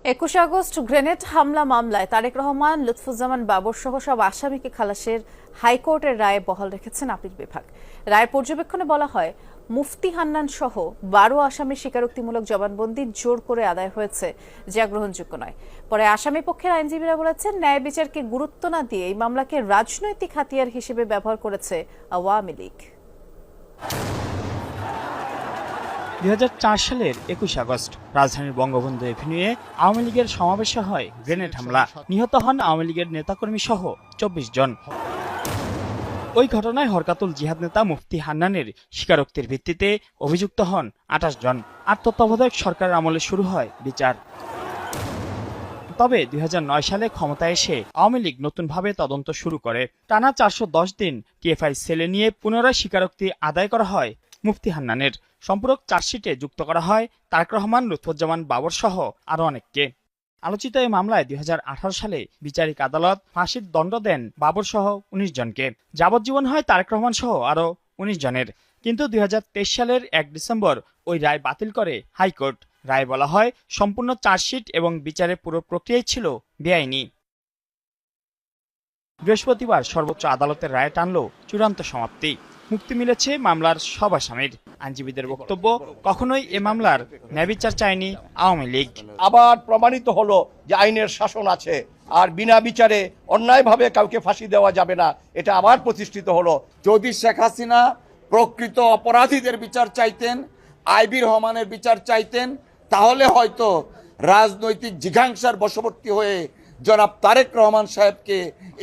21 August grenade হামলা মামলায় তারেক রহমান, লুৎফুজ্জামান বাবর সহ সব আসামিকে খালাসের হাইকোর্টের রায়ে বহাল রেখেছেন আপিল বিভাগ। রায়ের পর্যবেক্ষণে বলা হয়, মুফতি হান্নান সহ 12 আসামির স্বীকারোক্তিমূলক জবানবন্দি জোর করে আদায় হয়েছে, যা গ্রহণযোগ্য নয়। পরে আসামি পক্ষের আইনজীবীরা বলেছেন, ন্যায় বিচারকে গুরুত্ব না দিয়ে এই মামলাকে রাজনৈতিক হাতিয়ার হিসেবে ব্যবহার করেছে আওয়ামী লীগ। 2004 সালের 21 আগস্ট রাজধানীর বঙ্গবন্ধু এভিনিউয়ে আওয়ামী লীগের সমাবেশে হয় গ্রেনেড হামলা। নিহত হন আওয়ামী লীগের নেতাকর্মী সহ 24 জন। ওই ঘটনায় হরকাতুল জিহাদ নেতা মুফতি হান্নানের স্বীকারোক্তির ভিত্তিতে অভিযুক্ত হন 28 জন। আর তত্ত্বাবধায়ক সরকারের আমলে শুরু হয় বিচার। তবে 2009 সালে ক্ষমতায় এসে আওয়ামী লীগ নতুনভাবে তদন্ত শুরু করে। টানা 410 দিন টিএফআই সেলে নিয়ে পুনরায় স্বীকারোক্তি আদায় করা হয় মুফতি হান্নানের। সম্পূরক চার্জশিটে যুক্ত করা হয় তারেক রহমান, লুৎফুজ্জামান বাবর সহ আরো অনেককে। আলোচিত এই মামলায় 2018 সালে বিচারিক আদালত ফাঁসির দণ্ড দেন বাবর সহ 19 জনকে। যাবজ্জীবন হয় তারেক রহমান সহ আরো 19 জনের। কিন্তু 2023 সালের 1 ডিসেম্বর ওই রায় বাতিল করে হাইকোর্ট। রায় বলা হয়, সম্পূর্ণ চার্জশিট এবং বিচারের পুরো প্রক্রিয়াই ছিল বেআইনি। বৃহস্পতিবার সর্বোচ্চ আদালতের রায় টানল চূড়ান্ত সমাপ্তি। মুক্তি মিলেছে মামলার সব আসামির। আইনজীবীদের বক্তব্য, কখনোই এ মামলার ন্যায়বিচার চায়নি আওয়ামী লীগ। আবার প্রমাণিত হলো যে আইনের শাসন আছে, আর বিনা বিচারে অন্যায়ভাবে কাউকে ফাঁসি দেওয়া যাবে না, এটা আবার প্রতিষ্ঠিত হলো। যদি শেখ হাসিনা প্রকৃত অপরাধীদের বিচার চাইতেন, আইবি রহমানের বিচার চাইতেন, তাহলে হয়তো রাজনৈতিক জিঘাংসার বশবর্তী হয়ে জনাব তারেক রহমান সাহেবকে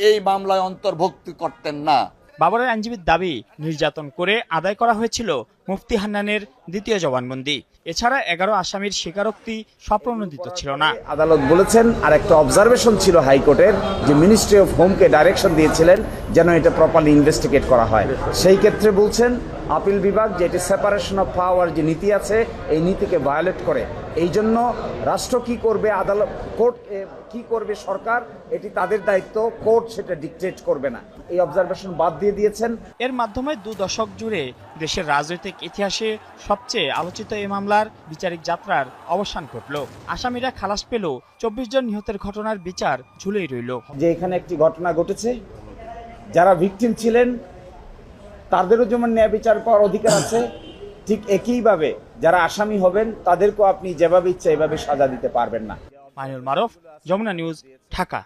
এই মামলায় অন্তর্ভুক্ত করতেন না। বাবরের আইনজীবীর দাবি, নির্যাতন করে আদায় করা হয়েছিল মুফতি হান্নানের দ্বিতীয় জবানবন্দি। এছাড়া 11 আসামির স্বীকারোক্তি স্বপ্রণোদিত ছিল না। আদালত বলেছেন, আর একটা অবজারভেশন ছিল হাইকোর্টের, যে মিনিস্ট্রি অফ হোমকে ডাইরেকশন দিয়েছিলেন যেন এটা প্রপারলি ইনভেস্টিগেট করা হয়। সেই ক্ষেত্রে বলছেন আপিল বিভাগ যে এটি সেপারেশন অফ পাওয়ার যে নীতি আছে, এই নীতিকে ভায়োলেট করে। এই জন্য রাষ্ট্র কি করবে, আদালত, কোর্ট কি করবে, সরকার, এটি তাদের দায়িত্ব, কোর্ট সেটা ডিকটেট করবে না। এই অবজারভেশন বাদ দিয়ে দিয়েছেন। এর মাধ্যমে 2 দশক জুড়ে দেশের রাজনৈতিক ইতিহাসে সবচেয়ে আলোচিত এই মামলার বিচারিক যাত্রার অবসান ঘটল। আসামিরা খালাস পেল, 24 জন নিহতের ঘটনার বিচার ঝুলেই রইল। যে এখানে একটি ঘটনা ঘটেছে, যারা ভিকটিম ছিলেন তাদেরও যেমন ন্যায় বিচার পাওয়ার অধিকার আছে, ঠিক একইভাবে যারা আসামি হবেন তাদেরকেও আপনি যেভাবে ইচ্ছা এভাবে সাজা দিতে পারবেন না। মাইনুল মারুফ, যমুনা নিউজ, ঢাকা।